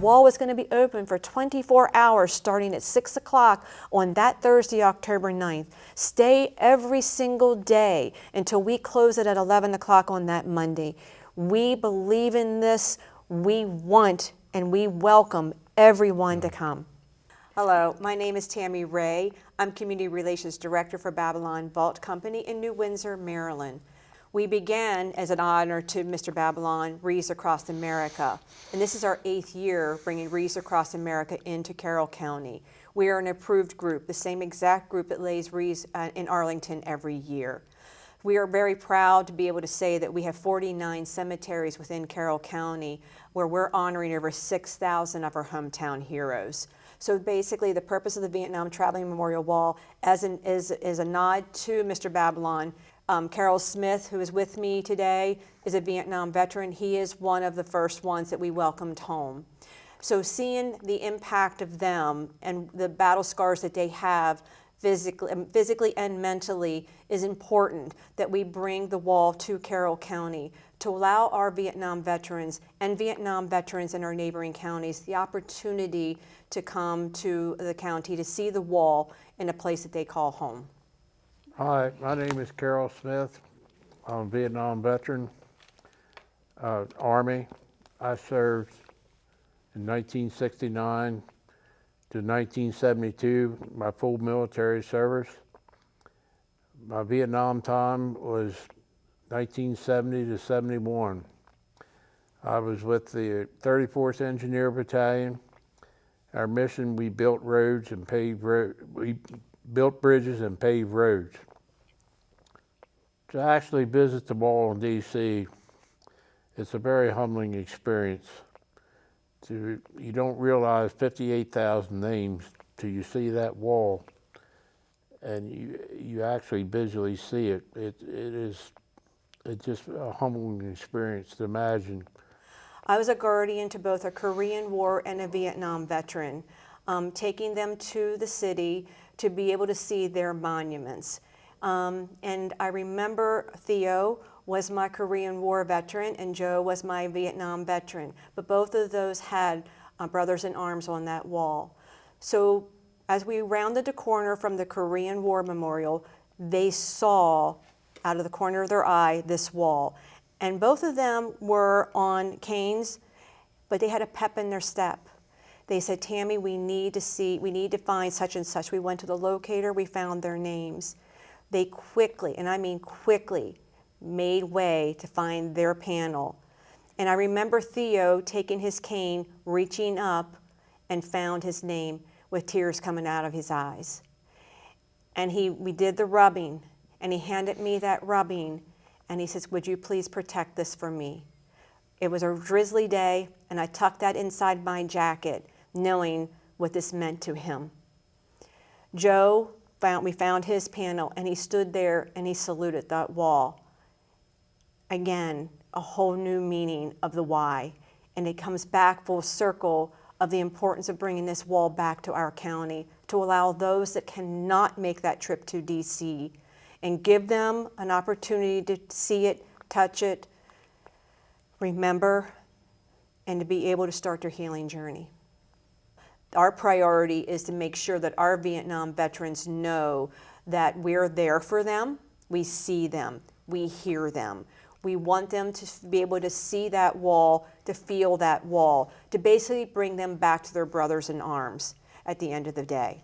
wall was going to be open for 24 hours starting at 6 o'clock on that Thursday, October 9th. Stay every single day until we close it at 11 o'clock on that Monday. We believe in this. We want and we welcome everyone to come. Hello, my name is Tammy Ray. I'm Community Relations Director for Babylon Vault Company in New Windsor, Maryland. We began as an honor to Mr. Babylon, Wreaths Across America. And this is our 8th year bringing Wreaths Across America into Carroll County. We are an approved group, the same exact group that lays wreaths in Arlington every year. We are very proud to be able to say that we have 49 cemeteries within Carroll County where we're honoring over 6,000 of our hometown heroes. So basically the purpose of the Vietnam Traveling Memorial Wall is a nod to Mr. Babylon. Carroll Smith, who is with me today, is a Vietnam veteran. He is one of the first ones that we welcomed home. So seeing the impact of them and the battle scars that they have physically and mentally is important that we bring the wall to Carroll County to allow our Vietnam veterans and Vietnam veterans in our neighboring counties the opportunity to come to the county to see the wall in a place that they call home. Hi, my name is Carroll Smith. I'm a Vietnam veteran, Army. I served in 1969 to 1972, my full military service. My Vietnam time was 1970 to 71. I was with the 34th Engineer Battalion. Our mission, we built roads and paved roads. We built bridges and paved roads. To actually visit the wall in DC, it's a very humbling experience. You don't realize 58,000 names till you see that wall and you actually visually see it. It's just a humbling experience to imagine. I was a guardian to both a Korean War and a Vietnam veteran, taking them to the city to be able to see their monuments. And I remember Theo was my Korean War veteran and Joe was my Vietnam veteran, but both of those had brothers in arms on that wall. So as we rounded the corner from the Korean War Memorial, they saw out of the corner of their eye this wall. And both of them were on canes, but they had a pep in their step. They said, Tammy, we need to find such and such. We went to the locator, we found their names. They quickly, and I mean quickly, made way to find their panel. And I remember Theo taking his cane, reaching up, and found his name with tears coming out of his eyes. And we did the rubbing, and he handed me that rubbing, and he says, would you please protect this for me? It was a drizzly day, and I tucked that inside my jacket, knowing what this meant to him. Joe, we found his panel, and he stood there and he saluted that wall. Again, a whole new meaning of the why. And it comes back full circle of the importance of bringing this wall back to our county to allow those that cannot make that trip to DC and give them an opportunity to see it, touch it, remember, and to be able to start their healing journey. Our priority is to make sure that our Vietnam veterans know that we're there for them, we see them, we hear them. We want them to be able to see that wall, to feel that wall, to basically bring them back to their brothers in arms at the end of the day.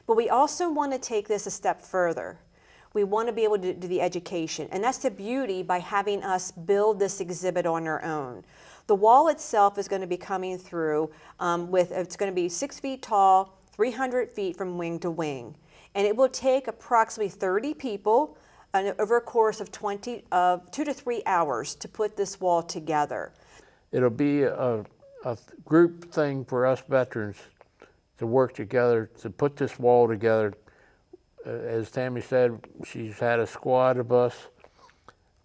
But we also want to take this a step further. We want to be able to do the education, and that's the beauty by having us build this exhibit on our own. The wall itself is going to be coming through it's going to be 6 feet tall, 300 feet from wing to wing. And it will take approximately 30 people over a course of 2 to 3 hours to put this wall together. It'll be a group thing for us veterans to work together to put this wall together. As Tammy said, she's had a squad of us.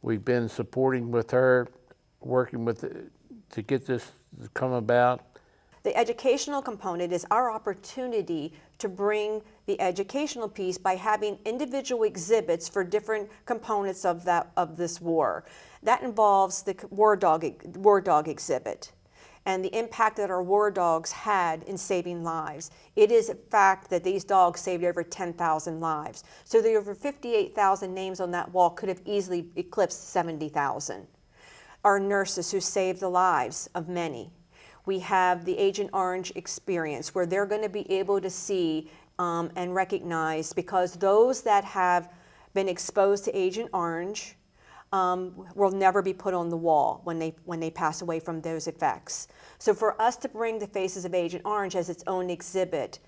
We've been supporting with her, working to get this to come about. The educational component is our opportunity to bring the educational piece by having individual exhibits for different components of this war. That involves the war dog exhibit. and the impact that our war dogs had in saving lives. It is a fact that these dogs saved over 10,000 lives. So the over 58,000 names on that wall could have easily eclipsed 70,000. Our nurses who saved the lives of many. We have the Agent Orange experience where they're going to be able to see and recognize, because those that have been exposed to Agent Orange will never be put on the wall when they pass away from those effects. So for us to bring the Faces of Agent Orange as its own exhibit,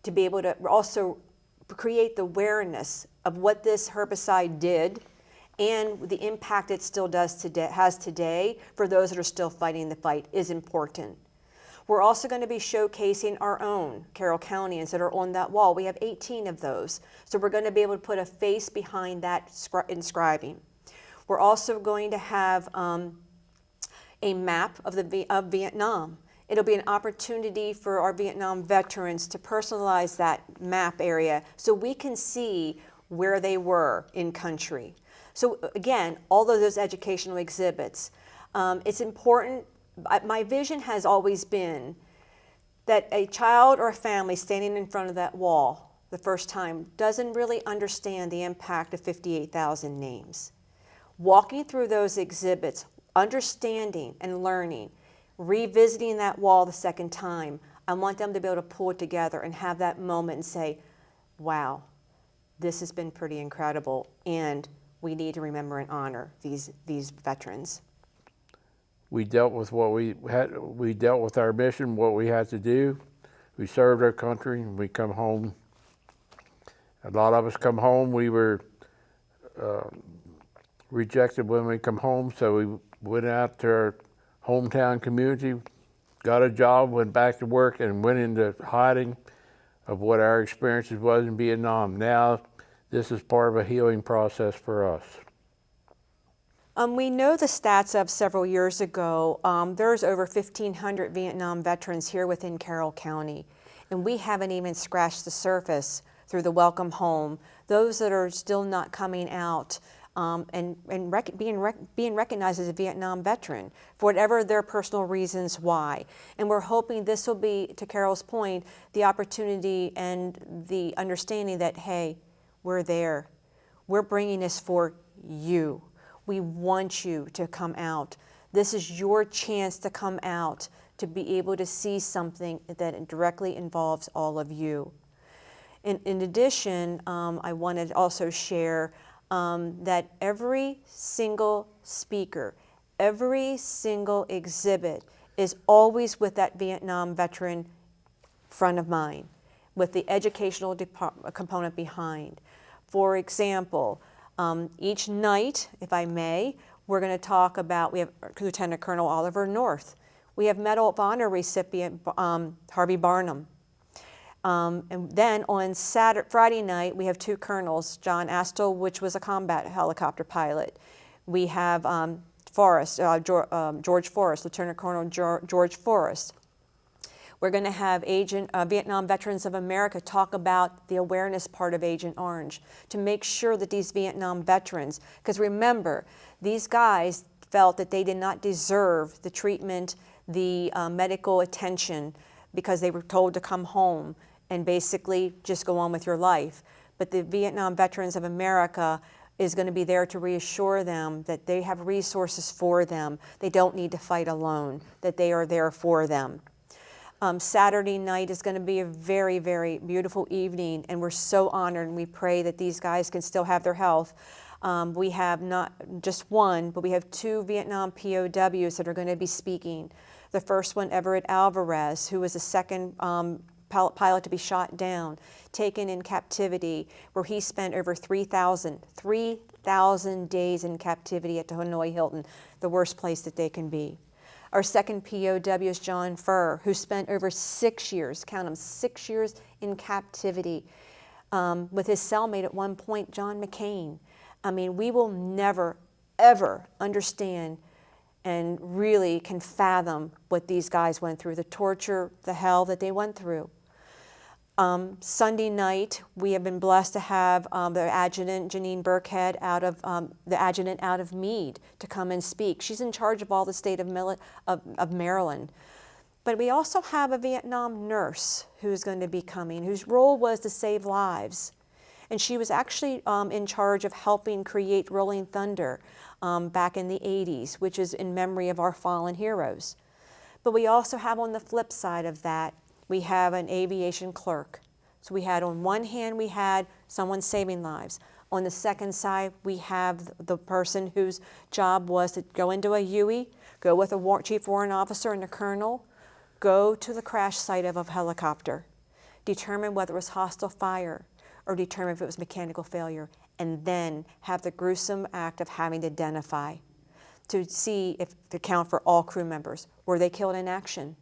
to be able to also create the awareness of what this herbicide did and the impact it still has today for those that are still fighting the fight is important. We're also going to be showcasing our own Carroll Countians that are on that wall. We have 18 of those. So we're going to be able to put a face behind that inscribing. We're also going to have a map of Vietnam. It'll be an opportunity for our Vietnam veterans to personalize that map area so we can see where they were in country. So again, all of those educational exhibits. It's important. My vision has always been that a child or a family standing in front of that wall the first time doesn't really understand the impact of 58,000 names. Walking through those exhibits, understanding and learning, revisiting that wall the second time, I want them to be able to pull it together and have that moment and say, wow, this has been pretty incredible, and we need to remember and honor these veterans. We dealt with what we had. We dealt with our mission, what we had to do. We served our country, and we come home. A lot of us come home. We were rejected when we come home, so we went out to our hometown community, got a job, went back to work, and went into hiding of what our experiences was in Vietnam. Now, this is part of a healing process for us. We know the stats of several years ago. There's over 1,500 Vietnam veterans here within Carroll County, and we haven't even scratched the surface through the Welcome Home. Those that are still not coming out and being recognized as a Vietnam veteran for whatever their personal reasons why. And we're hoping this will be, to Carol's point, the opportunity and the understanding that, hey, we're there. We're bringing this for you. We want you to come out. This is your chance to come out, to be able to see something that directly involves all of you. In addition, I want to also share that every single speaker, every single exhibit is always with that Vietnam veteran front of mind, with the educational component behind. For example, each night, if I may, we're going to talk about, we have Lieutenant Colonel Oliver North. We have Medal of Honor recipient Harvey Barnum. And then on Friday night, we have two colonels, John Astle, which was a combat helicopter pilot. We have George Forrest, Lieutenant Colonel George Forrest. We're going to have Vietnam Veterans of America talk about the awareness part of Agent Orange to make sure that these Vietnam veterans, because remember, these guys felt that they did not deserve the treatment, the medical attention, because they were told to come home and basically just go on with your life. But the Vietnam Veterans of America is going to be there to reassure them that they have resources for them. They don't need to fight alone, that they are there for them. Saturday night is going to be a very, very beautiful evening, and we're so honored, and we pray that these guys can still have their health. We have not just one, but we have two Vietnam POWs that are going to be speaking. The first one, Everett Alvarez, who was the second pilot to be shot down, taken in captivity, where he spent over 3,000 days in captivity at the Hanoi Hilton, the worst place that they can be. Our second POW is John Furr, who spent over 6 years, count them, 6 years in captivity with his cellmate at one point, John McCain. I mean, we will never, ever understand and really can fathom what these guys went through, the torture, the hell that they went through. Sunday night, we have been blessed to have the adjutant, Janine Burkhead, out of Meade to come and speak. She's in charge of all the state of Maryland. But we also have a Vietnam nurse who's going to be coming, whose role was to save lives. And she was actually in charge of helping create Rolling Thunder back in the 80s, which is in memory of our fallen heroes. But we also have on the flip side of that, we have an aviation clerk. So we had on one hand, we had someone saving lives. On the second side, we have the person whose job was to go into a UE, go with a chief warrant officer and a colonel, go to the crash site of a helicopter, determine whether it was hostile fire or determine if it was mechanical failure, and then have the gruesome act of having to identify to see if to count for all crew members. Were they killed in action?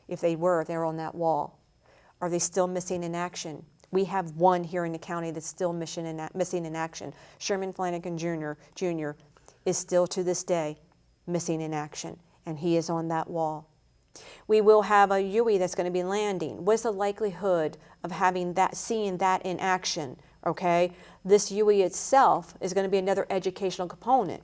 If they were on that wall. Are they still missing in action? We have one here in the county that's still missing in action. Sherman Flanagan Jr. is still to this day missing in action, and he is on that wall. We will have a UE that's going to be landing. What's the likelihood of seeing that in action? Okay, this UE itself is going to be another educational component.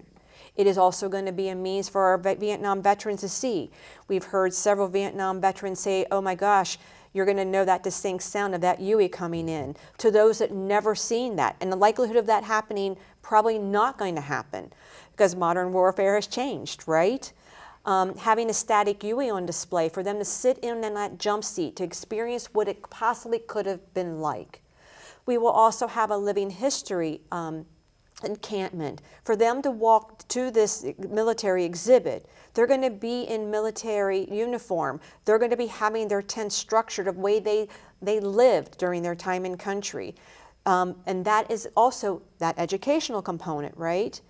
It is also going to be a means for our Vietnam veterans to see. We've heard several Vietnam veterans say, "Oh my gosh, you're going to know that distinct sound of that UE coming in." To those that never seen that, and the likelihood of that happening probably not going to happen because modern warfare has changed, right? Having a static UE on display for them to sit in that jump seat to experience what it possibly could have been like. We will also have a living history encampment for them to walk to this military exhibit. They're going to be in military uniform. They're going to be having their tent structured of the way they lived during their time in country. And that is also that educational component, right?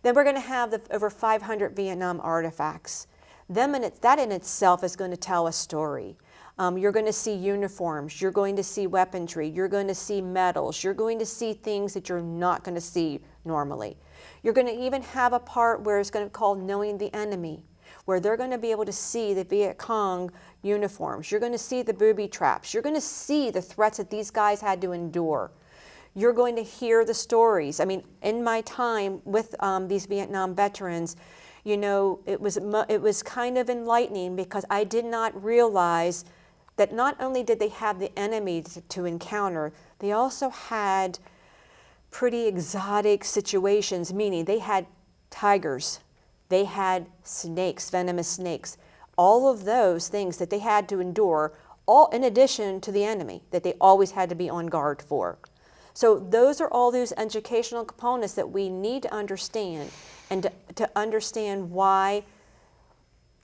Then we're going to have over 500 Vietnam artifacts. That in itself is going to tell a story. You're going to see uniforms, you're going to see weaponry, you're going to see medals, you're going to see things that you're not going to see normally. You're going to even have a part where it's going to be called Knowing the Enemy, where they're going to be able to see the Viet Cong uniforms. You're going to see the booby traps. You're going to see the threats that these guys had to endure. You're going to hear the stories. I mean, in my time with these Vietnam veterans, you know, it was kind of enlightening because I did not realize that not only did they have the enemy to encounter, they also had pretty exotic situations, meaning they had tigers, they had snakes, venomous snakes, all of those things that they had to endure, all in addition to the enemy that they always had to be on guard for. So those are all those educational components that we need to understand, and to understand why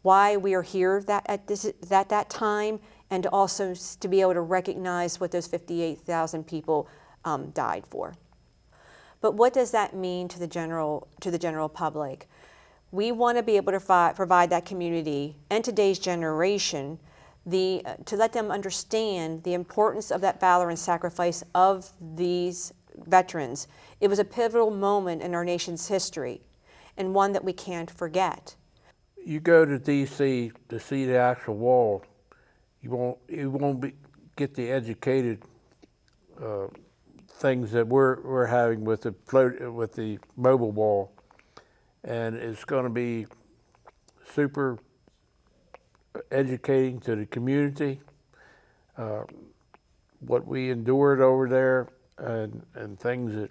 we are here at that time, and also to be able to recognize what those 58,000 people died for. But what does that mean to the general public? We want to be able to provide that community and today's generation to let them understand the importance of that valor and sacrifice of these veterans. It was a pivotal moment in our nation's history, and one that we can't forget. You go to D.C. to see the actual wall, you won't get the educated things that we're having with the mobile wall, and it's going to be super educating to the community, what we endured over there, and things that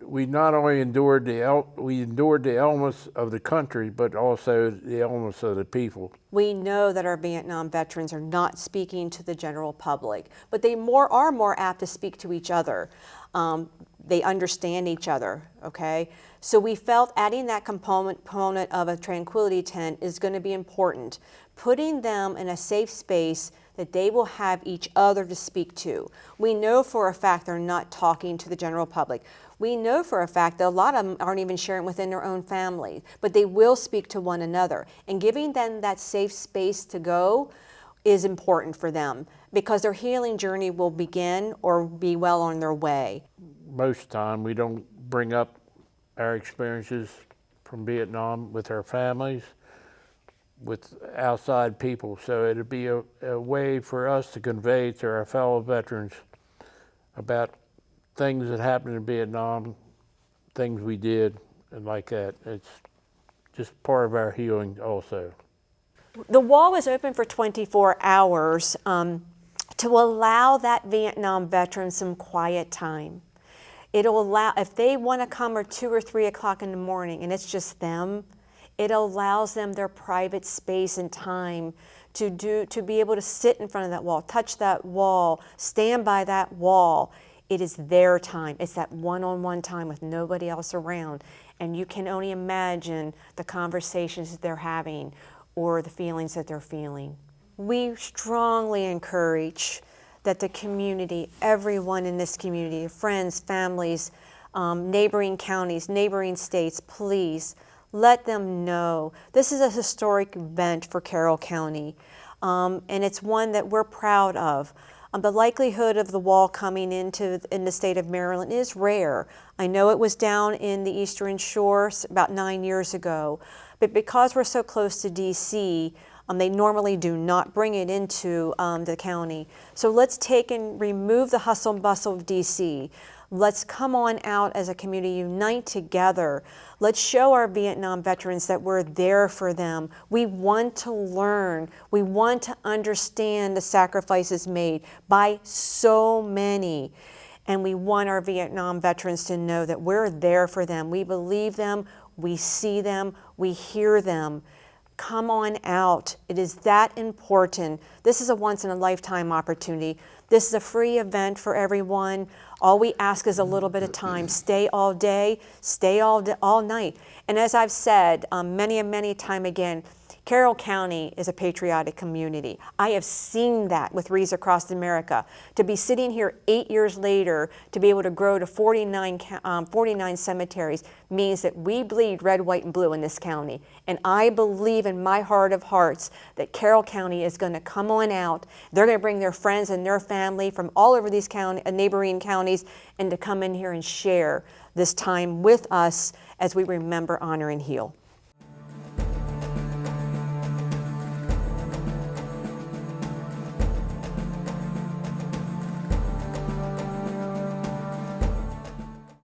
we not only endured the elements of the country, but also the elements of the people. We know that our Vietnam veterans are not speaking to the general public, but they are more apt to speak to each other. They understand each other, okay? So we felt adding that component of a tranquility tent is going to be important. Putting them in a safe space that they will have each other to speak to. We know for a fact they're not talking to the general public. We know for a fact that a lot of them aren't even sharing within their own family, but they will speak to one another. And giving them that safe space to go is important for them, because their healing journey will begin or be well on their way. Most of the time we don't bring up our experiences from Vietnam with our families, with outside people, so it'd be a way for us to convey to our fellow veterans about things that happened in Vietnam, things we did, and like that. It's just part of our healing also. The wall is open for 24 hours to allow that Vietnam veteran some quiet time. It'll allow, if they want to come at 2 or 3 o'clock in the morning and it's just them, it allows them their private space and time to be able to sit in front of that wall, touch that wall, stand by that wall. It is their time. It's that one-on-one time with nobody else around. And you can only imagine the conversations that they're having or the feelings that they're feeling. We strongly encourage that the community, everyone in this community, friends, families, neighboring counties, neighboring states, please let them know this is a historic event for Carroll County, and it's one that we're proud of. The likelihood of the wall coming in the state of Maryland is rare. I know it was down in the Eastern Shore about 9 years ago, but because we're so close to DC, they normally do not bring it into the county. So let's take and remove the hustle and bustle of DC. Let's come on out as a community, unite together. Let's show our Vietnam veterans that we're there for them. We want to learn. We want to understand the sacrifices made by so many. And we want our Vietnam veterans to know that we're there for them. We believe them, we see them, we hear them. Come on out. It is that important. This is a once-in-a-lifetime opportunity. This is a free event for everyone. All we ask is a little bit of time. Stay all day, stay all night. And as I've said many time again, Carroll County is a patriotic community. I have seen that with Wreaths Across America. To be sitting here 8 years later, to be able to grow to 49 cemeteries means that we bleed red, white, and blue in this county. And I believe in my heart of hearts that Carroll County is going to come on out. They're going to bring their friends and their family from all over these neighboring counties and to come in here and share this time with us as we remember, honor, and heal.